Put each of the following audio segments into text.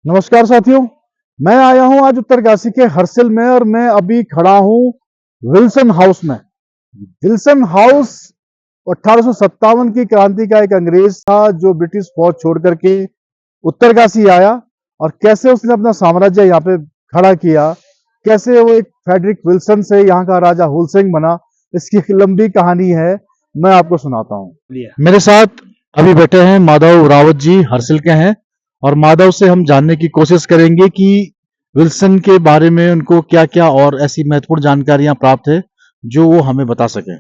नमस्कार साथियों। मैं आया हूं आज उत्तरकाशी के हर्सिल में और मैं अभी खड़ा हूं विल्सन हाउस में। विल्सन हाउस 1857 की क्रांति का एक अंग्रेज था जो ब्रिटिश फौज छोड़ करके उत्तरकाशी आया और कैसे उसने अपना साम्राज्य यहाँ पे खड़ा किया, कैसे वो एक फ्रेडरिक विल्सन से यहाँ का राजा हुलसिंग बना, इसकी एक लंबी कहानी है। मैं आपको सुनाता हूँ। मेरे साथ अभी बैठे हैं माधव रावत जी, हर्सिल के हैं, और माधव से हम जानने की कोशिश करेंगे कि विल्सन के बारे में उनको क्या क्या और ऐसी महत्वपूर्ण जानकारियां प्राप्त है जो वो हमें बता सके।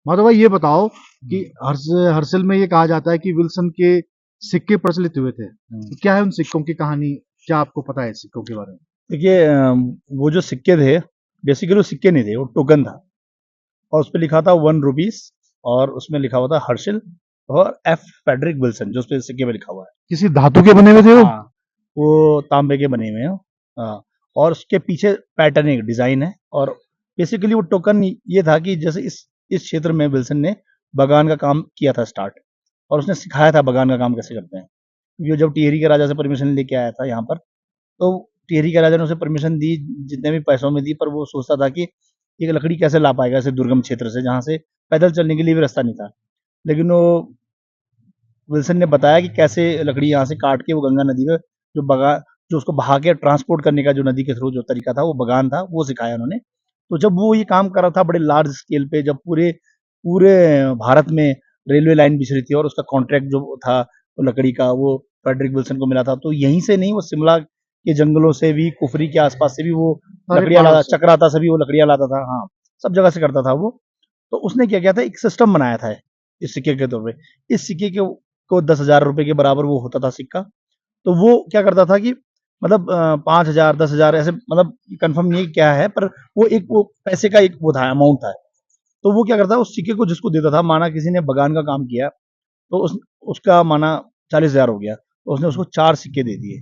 माधव भाई, ये बताओ कि हर्सिल में ये कहा जाता है कि विल्सन के सिक्के प्रचलित हुए थे, तो क्या है उन सिक्कों की कहानी? क्या आपको पता है सिक्कों के बारे में? देखिए, वो जो सिक्के थे, बेसिकली वो सिक्के नहीं थे, वो टोकन था। और उस पे लिखा था 1 रुपीस, और उसमें लिखा हुआ था हर्षिल और एफ फेडरिक विल्सन, जो उस पे सिक्के में लिखा हुआ है। किसी धातु के बने हुए थे वो? हाँ, वो तांबे के बने हुए हैं। हाँ, और उसके पीछे पैटर्न एक डिजाइन है। और बेसिकली वो टोकन ये था कि जैसे इस क्षेत्र में विल्सन ने बागान का काम किया था स्टार्ट, और उसने सिखाया था बागान का काम कैसे करते हैं। ये जब टिहरी के राजा से परमिशन लेके आया था यहाँ पर, तो टिहरी के राजा ने उसे परमिशन दी, जितने भी पैसों में दी, पर वो सोचता था कि एक लकड़ी कैसे ला पाएगा ऐसे दुर्गम क्षेत्र से, जहाँ से पैदल चलने के लिए भी रास्ता नहीं था। लेकिन वो विल्सन ने बताया कि कैसे लकड़ी यहाँ से काट के वो गंगा नदी में जो बगा जो उसको बहा के ट्रांसपोर्ट करने का जो नदी के थ्रू जो तरीका था, वो बगान था, वो सिखाया उन्होंने। तो जब वो ये काम कर रहा था बड़े लार्ज स्केल पे, जब पूरे पूरे भारत में रेलवे लाइन बिछ रही थी और उसका कॉन्ट्रैक्ट जो था वो लकड़ी का, वो फ्रेडरिक विल्सन को मिला था। तो यहीं से नहीं, वो शिमला के जंगलों से भी, कुफरी के आसपास से भी वो लकड़ियां लाता, चक्राता से भी वो लकड़ियां लाता था। हाँ, सब जगह से करता था वो। तो उसने क्या किया था, एक सिस्टम बनाया था इस सिक्के के तौर पे। इस सिक्के के को 10,000 रुपए के बराबर वो होता था सिक्का। तो वो क्या करता था कि मतलब 5,000 10,000 ऐसे, मतलब कंफर्म नहीं है क्या है, पर वो एक वो पैसे का एक वो था, अमाउंट था। तो वो क्या करता है, उस सिक्के को जिसको देता था, माना किसी ने बगान का काम किया, तो उसका माना 40,000 हो गया, तो उसने उसको 4 सिक्के दे दिए,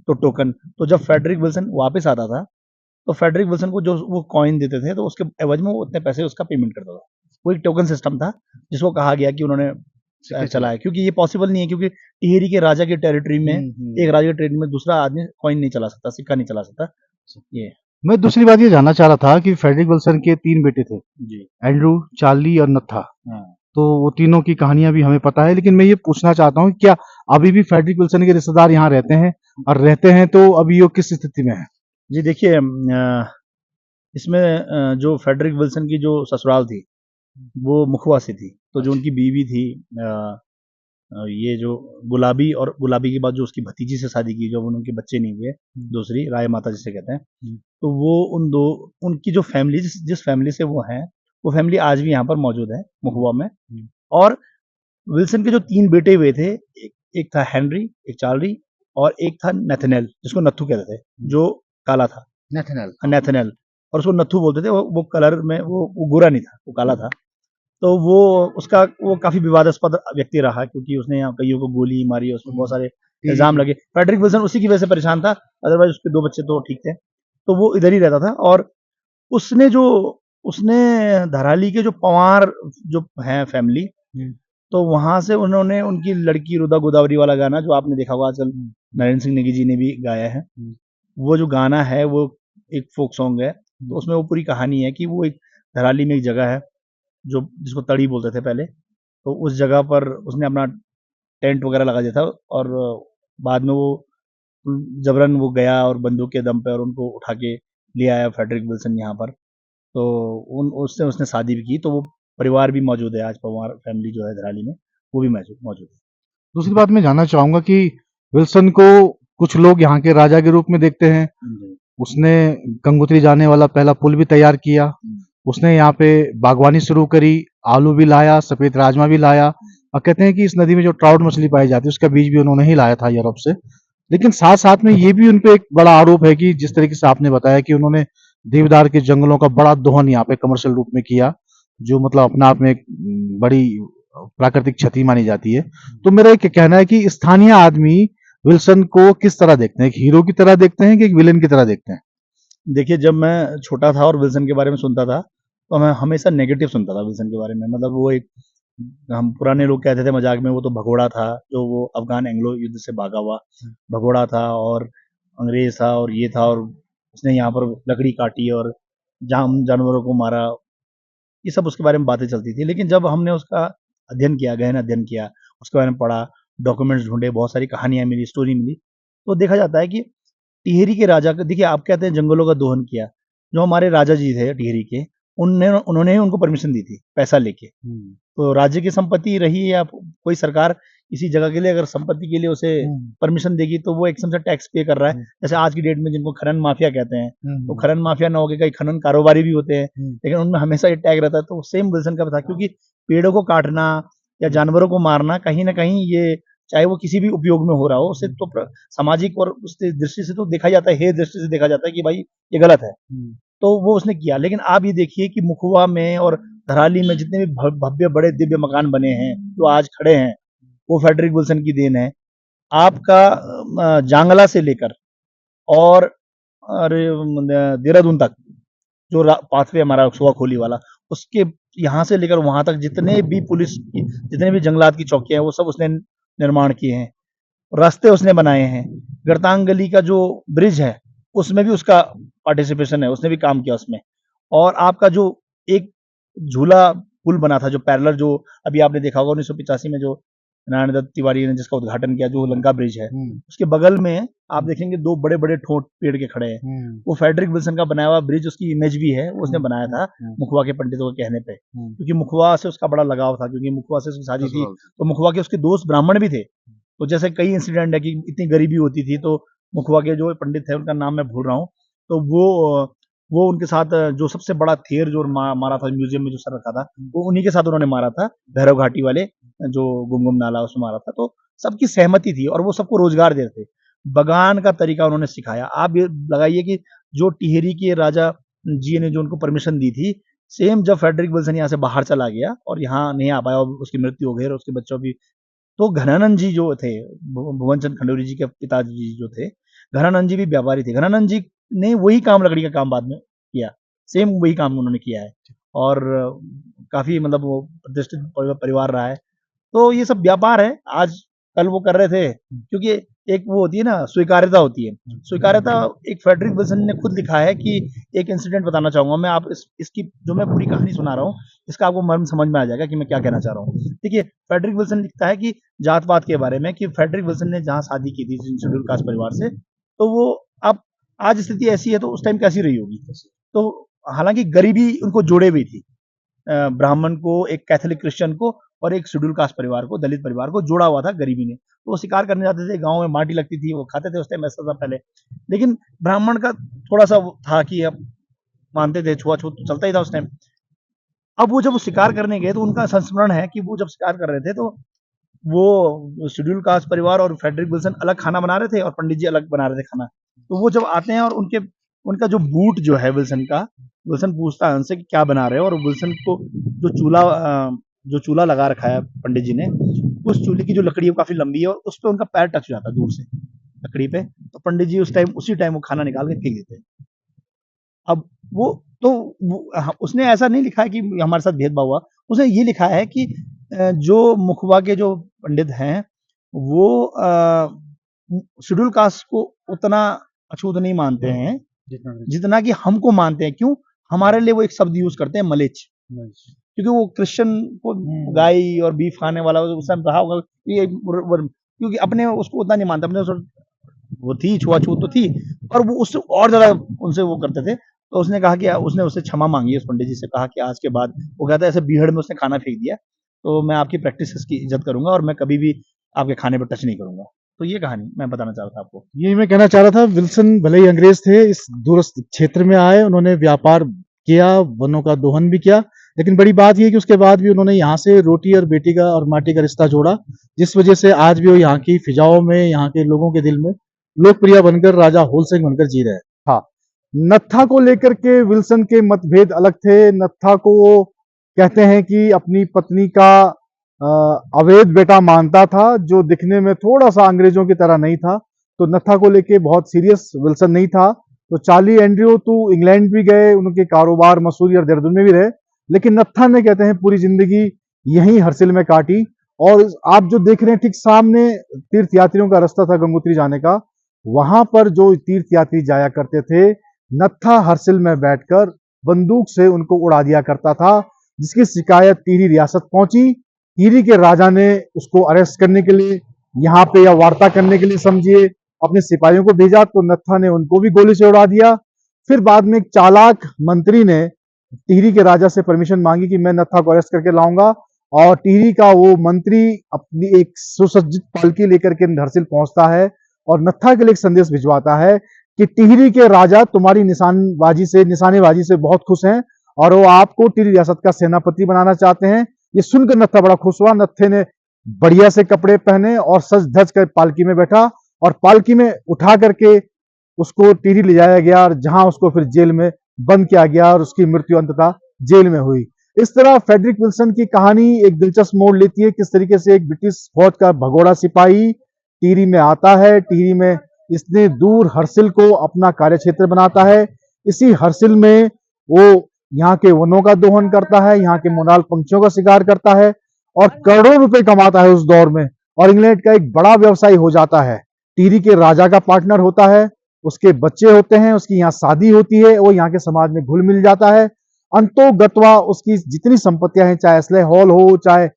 तो टोकन। तो जब फेडरिक विल्सन वापस आता था, तो फेडरिक विल्सन को जो वो कॉइन देते थे, तो उसके एवज में वो उतने पैसे उसका पेमेंट करता था। वो एक टोकन सिस्टम था, जिसको कहा गया कि उन्होंने चला है, क्योंकि ये पॉसिबल नहीं है, क्योंकि टिहरी के राजा की टेरिटरी में, एक राजा की टेरिटरी में दूसरा आदमी कॉइन नहीं चला सकता, सिक्का नहीं चला सकता। ये मैं दूसरी बात ये जानना चाह रहा था कि फ्रेडरिक विल्सन के 3 बेटे थे, जी। एंड्रू, चार्ली और नत्था। हाँ, तो वो तीनों की कहानियां भी हमें पता है, लेकिन मैं ये पूछना चाहता हूँ क्या अभी भी फ्रेडरिक विल्सन के रिश्तेदार यहाँ रहते हैं, और रहते हैं तो अभी वो किस स्थिति में है? जी देखिए, इसमें जो फेडरिक विल्सन की जो ससुराल थी, वो मुखवा से थी। तो जो उनकी बीवी थी, ये जो गुलाबी, और गुलाबी के बाद जो उसकी भतीजी से शादी की, जब उनके बच्चे नहीं हुए, दूसरी राय माता जिसे कहते हैं, तो वो उनकी जो फैमिली, जिस फैमिली से वो हैं, वो फैमिली आज भी यहाँ पर मौजूद है महुआ में। और विल्सन के जो 3 बेटे हुए थे, एक था हेनरी, एक चार्ली, और एक था नेथनेल, जिसको नत्थू कहते थे, जो काला था। नेथनल। नेथनेल, और उसको नत्थू बोलते थे। वो कलर में वो गोरा नहीं था, वो काला था। तो वो काफी विवादास्पद व्यक्ति रहा, क्योंकि उसने यहाँ कईयों को गोली मारी, उसमें बहुत सारे इल्जाम लगे। फ्रेडरिक विल्सन उसी की वजह से परेशान था, अदरवाइज उसके 2 बच्चे तो ठीक थे। तो वो इधर ही रहता था। और उसने जो उसने धराली के जो पंवार जो हैं फैमिली, तो वहां से उन्होंने उनकी लड़की रुदा गोदावरी वाला गाना, जो आपने देखा होगा आजकल नरेंद्र सिंह नेगी जी ने भी गाया है, वो जो गाना है वो एक फोक सॉन्ग है। तो उसमें वो पूरी कहानी है कि वो एक धराली में एक जगह है, जो जिसको तड़ी बोलते थे पहले। तो उस जगह पर उसने अपना टेंट वगैरह लगा दिया था, और बाद में वो जबरन वो गया, और बंदूक के दम पे, और उनको उठा के ले आया फ्रेडरिक विल्सन यहाँ पर। तो उन उससे उसने शादी भी की। तो वो परिवार भी मौजूद है आज, पवार फैमिली जो है धराली में, वो भी मौजूद मौजूद है। दूसरी बात मैं जानना चाहूंगा कि विल्सन को कुछ लोग यहाँ के राजा के रूप में देखते हैं। जी। उसने गंगोत्री जाने वाला पहला पुल भी तैयार किया, उसने यहाँ पे बागवानी शुरू करी, आलू भी लाया, सफेद राजमा भी लाया, और कहते हैं कि इस नदी में जो ट्राउट मछली पाई जाती है उसका बीज भी उन्होंने ही लाया था यूरोप से। लेकिन साथ साथ में ये भी उनपे एक बड़ा आरोप है कि जिस तरीके से आपने बताया कि उन्होंने देवदार के जंगलों का बड़ा दोहन यहाँ पे कमर्शियल रूप में किया, जो मतलब अपने आप में एक बड़ी प्राकृतिक क्षति मानी जाती है। तो मेरा एक कहना है कि स्थानीय आदमी विल्सन को किस तरह देखते हैं, एक हीरो की तरह देखते हैं कि एक विलेन की तरह देखते हैं? देखिए, जब मैं छोटा था और विल्सन के बारे में सुनता था, तो मैं हमेशा नेगेटिव सुनता था विल्सन के बारे में। मतलब वो एक हम पुराने लोग कहते थे मजाक में वो तो भगोड़ा था, जो वो अफगान एंग्लो युद्ध से भागा हुआ भगोड़ा था और अंग्रेज था और ये था, और उसने यहाँ पर लकड़ी काटी और जानवरों को मारा। ये सब उसके बारे में बातें चलती थी। लेकिन जब हमने उसका अध्ययन किया, गहन अध्ययन किया, उसके बारे में पढ़ा, डॉक्यूमेंट्स ढूंढे, बहुत सारी कहानियां मिली, स्टोरी मिली, तो देखा जाता है कि टिहरी के राजा का, देखिए आप कहते हैं जंगलों का दोहन किया, जो हमारे राजा जी थे टिहरी के, उन्होंने ही उनको परमिशन दी थी पैसा लेके। तो राज्य की संपत्ति रही या कोई सरकार किसी जगह के लिए अगर संपत्ति के लिए उसे परमिशन देगी तो वो एक किस्म से टैक्स पे कर रहा है। जैसे आज की डेट में जिनको खनन माफिया कहते हैं, तो खनन माफिया ना होके कई खनन कारोबारी भी होते हैं, लेकिन उनमें हमेशा ये टैग रहता है। तो सेम विल्सन का भी था, क्योंकि पेड़ों को काटना या जानवरों को मारना कहीं ना कहीं ये, चाहे वो किसी भी उपयोग में हो रहा हो, उसे तो सामाजिक और उस दृष्टि से तो देखा जाता है, हे दृष्टि से देखा जाता है कि भाई ये गलत है। तो वो उसने किया। लेकिन आप ये देखिए कि मुखवा में और धराली में जितने भी भव्य बड़े दिव्य मकान बने हैं जो आज खड़े हैं, वो फ्रेडरिक विल्सन की देन है। आपका जांगला से लेकर और देहरादून तक जो पाथवे हमारा सुआ खोली वाला, उसके यहाँ से लेकर वहां तक जितने भी पुलिस की, जितने भी जंगलात की चौकियां हैं, वो सब उसने निर्माण किए हैं। रास्ते उसने बनाए हैं। गरतांग गली का जो ब्रिज है उसमें भी उसका पार्टिसिपेशन है, उसने भी काम किया उसमें। और आपका जो एक झूला पुल बना था जो पैरेलल, जो अभी आपने देखा होगा 1985 में जो नारायण दत्त तिवारी ने जिसका उद्घाटन किया, जो लंका ब्रिज है, उसके बगल में आप देखेंगे दो बड़े बड़े ठोंठ पेड़ के खड़े हैं। वो फ्रेडरिक विल्सन का बनाया हुआ ब्रिज, उसकी इमेज भी है, वो उसने बनाया था मुखवा के पंडितों के कहने पे, क्योंकि मुखवा से उसका बड़ा लगाव था, क्योंकि मुखवा से उसकी शादी थी। तो मुखवा के उसके दोस्त ब्राह्मण भी थे। तो जैसे कई इंसिडेंट है कि इतनी गरीबी होती थी, तो मुखवा के जो पंडित थे, उनका नाम मैं भूल रहा हूँ, तो वो उनके साथ जो सबसे बड़ा थेर जो मारा था म्यूजियम में जो सर रखा था, वो उन्हीं के साथ उन्होंने मारा था, भैरव घाटी वाले जो गुमगुम नाला उसमें मारा था। तो सबकी सहमति थी और वो सबको रोजगार दे रहे थे। बगान का तरीका उन्होंने सिखाया। आप ये लगाइए कि जो टिहरी के राजा जी ने जो उनको परमिशन दी थी, सेम जब फ्रेडरिक विल्सन यहाँ से बाहर चला गया और यहाँ नहीं आ पाया और उसकी मृत्यु हो गई और उसके बच्चों भी, तो घनानंद जी जो थे, भुवन चंद खंडूरी जी के पिताजी जो थे, घनानंद जी भी व्यापारी थे। घनानंद जी ने वही काम, लकड़ी का काम बाद में किया, सेम वही काम उन्होंने किया है और काफी मतलब वो प्रतिष्ठित परिवार रहा है। तो ये सब व्यापार है, आज कल वो कर रहे थे, क्योंकि एक वो होती है ना, स्वीकार्यता होती है। स्वीकार्यता एक फ्रेडरिक विल्सन ने खुद लिखा है कि, एक इंसिडेंट बताना चाहूंगा मैं, आप इसकी जो मैं पूरी कहानी सुना रहा हूँ, इसका आपको मर्म समझ में आ जाएगा कि मैं क्या कहना चाह रहा हूँ। देखिए, फ्रेडरिक विल्सन लिखता है कि जात पात के बारे में, कि फ्रेडरिक विल्सन ने जहाँ शादी की थी शेड्यूल कास्ट परिवार से, तो वो अब आज स्थिति ऐसी है तो उस टाइम कैसी रही होगी। तो हालांकि गरीबी उनको जोड़े हुई थी, ब्राह्मण को, एक कैथोलिक क्रिश्चियन को और एक शेड्यूल कास्ट परिवार को, दलित परिवार को जोड़ा हुआ था गरीबी ने। तो वो शिकार करने जाते थे, गांव में माटी लगती थी, वो खाते थे, उस टाइम ऐसा था पहले। लेकिन ब्राह्मण का थोड़ा सा था कि अब मानते थे, छुआछूत तो चलता ही था उस टाइम। अब वो जब वो शिकार करने गए तो उनका संस्मरण है कि वो जब शिकार कर रहे थे तो वो शेड्यूल कास्ट परिवार और फ्रेडरिक विल्सन अलग खाना बना रहे थे और पंडित जी अलग बना रहे थे खाना। तो वो जब आते हैं और उनका जो बूट जो है विल्सन का, विल्सन पूछता है उनसे कि क्या बना रहे हो, और विल्सन को जो चूल्हा लगा रखा है पंडित जी ने, उस चूल्हे की जो लकड़ी है वो काफी लंबी है और उस पर उनका पैर टच हो जाता है दूर से लकड़ी पे। तो पंडित जी उसी टाइम वो खाना निकाल के फेंक देते हैं। अब वो तो उसने ऐसा नहीं लिखा है कि हमारे साथ भेदभाव हुआ, उसने ये लिखा है कि जो मुखबा के जो पंडित हैं वो शेड्यूल कास्ट को उतना अछूत नहीं मानते हैं जितना कि हमको मानते हैं। क्यों? हमारे लिए वो एक शब्द यूज करते हैं, मलेच्छ, क्योंकि वो क्रिश्चियन को गाय और बीफ खाने वाला उस टाइम रहा होगा, क्योंकि अपने उसको उतना नहीं मानते, अपने वो थी छुआछूत तो थी, और वो उससे और ज्यादा उनसे वो करते थे। तो उसने कहा कि उसने उससे क्षमा मांगी, उस पंडित जी से कहा कि आज के बाद, वो कहता है ऐसे बीहड़ में उसने खाना फेंक दिया, तो मैं आपकी प्रैक्टिस की इज्जत करूंगा और मैं कभी भी आपके खाने पर टच नहीं करूंगा। तो ये कहानी मैं बताना चाह रहा था आपको। ये मैं कहना चाह रहा था, विल्सन भले ही अंग्रेज थे, इस दूरस्थ क्षेत्र में आए, उन्होंने व्यापार किया, वनों का दोहन भी किया, लेकिन बड़ी बात यह कि उसके बाद भी उन्होंने यहाँ से रोटी और बेटी का और माटी का रिश्ता जोड़ा, जिस वजह से आज भी वो यहाँ की फिजाओं में, यहाँ के लोगों के दिल में लोकप्रिय बनकर राजा होल सिंह बनकर जी रहे हैं। हाँ, नत्था को लेकर के विल्सन के मतभेद अलग थे। नत्था को वो कहते हैं कि अपनी पत्नी का अवैध बेटा मानता था, जो दिखने में थोड़ा सा अंग्रेजों की तरह नहीं था। तो नत्था को लेके बहुत सीरियस विल्सन नहीं था। तो चार्ली एंड्रयू तो इंग्लैंड भी गए, उनके कारोबार मसूरी और देहरादून में भी रहे, लेकिन नत्था ने कहते हैं पूरी जिंदगी यहीं हरसिल में काटी। और आप जो देख रहे हैं ठीक सामने तीर्थ यात्रियों का रास्ता था गंगोत्री जाने का, वहां पर जो तीर्थ यात्री जाया करते थे, नत्था हरसिल में बैठकर बंदूक से उनको उड़ा दिया करता था, जिसकी शिकायत टिहरी रियासत पहुंची। टिहरी के राजा ने उसको अरेस्ट करने के लिए यहाँ पे या वार्ता करने के लिए समझिए अपने सिपाहियों को भेजा, तो नत्था ने उनको भी गोली से उड़ा दिया। फिर बाद में एक चालाक मंत्री ने टिहरी के राजा से परमिशन मांगी कि मैं नत्था को अरेस्ट करके लाऊंगा, और टिहरी का वो मंत्री अपनी एक सुसज्जित पालकी लेकर के हरसिल पहुंचता है और नत्था के लिए एक संदेश भिजवाता है कि टिहरी के राजा तुम्हारी निशानेबाजी से बहुत खुश हैं और वो आपको टिहरी रियासत का सेनापति बनाना चाहते हैं। ये सुनकर नत्था बड़ा खुश हुआ। नत्थे ने बढ़िया से कपड़े पहने और सज धज कर पालकी में बैठा और पालकी में उठा करके उसको टिहरी ले जाया गया, और जहां उसको फिर जेल में बंद किया गया और उसकी मृत्यु अंततः जेल में हुई। इस तरह फ्रेडरिक विल्सन की कहानी एक दिलचस्प मोड़ लेती है, किस तरीके से एक ब्रिटिश फौज का भगोड़ा सिपाही टिहरी में आता है, टिहरी में इतने दूर हरसिल को अपना कार्यक्षेत्र बनाता है। इसी हरसिल में वो यहाँ के वनों का दोहन करता है, यहाँ के मोनाल पंक्षियों का शिकार करता है और करोड़ों रुपए कमाता है उस दौर में, और इंग्लैंड का एक बड़ा व्यवसायी हो जाता है। टिहरी के राजा का पार्टनर होता है, उसके बच्चे होते हैं, उसकी यहाँ शादी होती है, वो यहाँ के समाज में घुल मिल जाता है। अंतोगत्वा उसकी जितनी संपत्तियां हैं, चाहे एस्ले हॉल हो, चाहे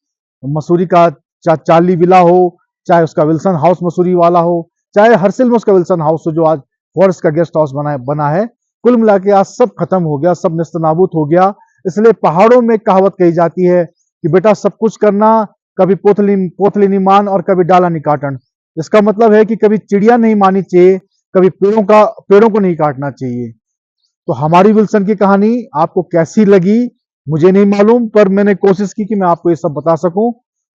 मसूरी का चार्ली विला हो, चाहे उसका विल्सन हाउस मसूरी वाला हो, चाहे हरसिल में उसका विल्सन हाउस हो जो आज फॉरेस्ट का गेस्ट हाउस बना है, कुल मिला के आज सब खत्म हो गया, सब नेस्तनाबूत हो गया। इसलिए पहाड़ों में कहावत कही जाती है कि बेटा सब कुछ करना, कभी पोथली नहीं मान और कभी डाला नहीं काटन। इसका मतलब है कि कभी चिड़िया नहीं मानी चाहिए, कभी पेड़ों को नहीं काटना चाहिए। तो हमारी विल्सन की कहानी आपको कैसी लगी मुझे नहीं मालूम, पर मैंने कोशिश की कि मैं आपको ये सब बता सकूं।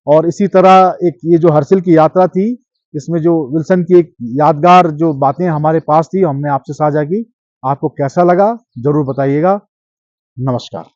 और इसी तरह एक ये जो हरसिल की यात्रा थी, इसमें जो विल्सन की एक यादगार जो बातें हमारे पास थी, हमने आपसे साझा की। आपको कैसा लगा जरूर बताइएगा। नमस्कार।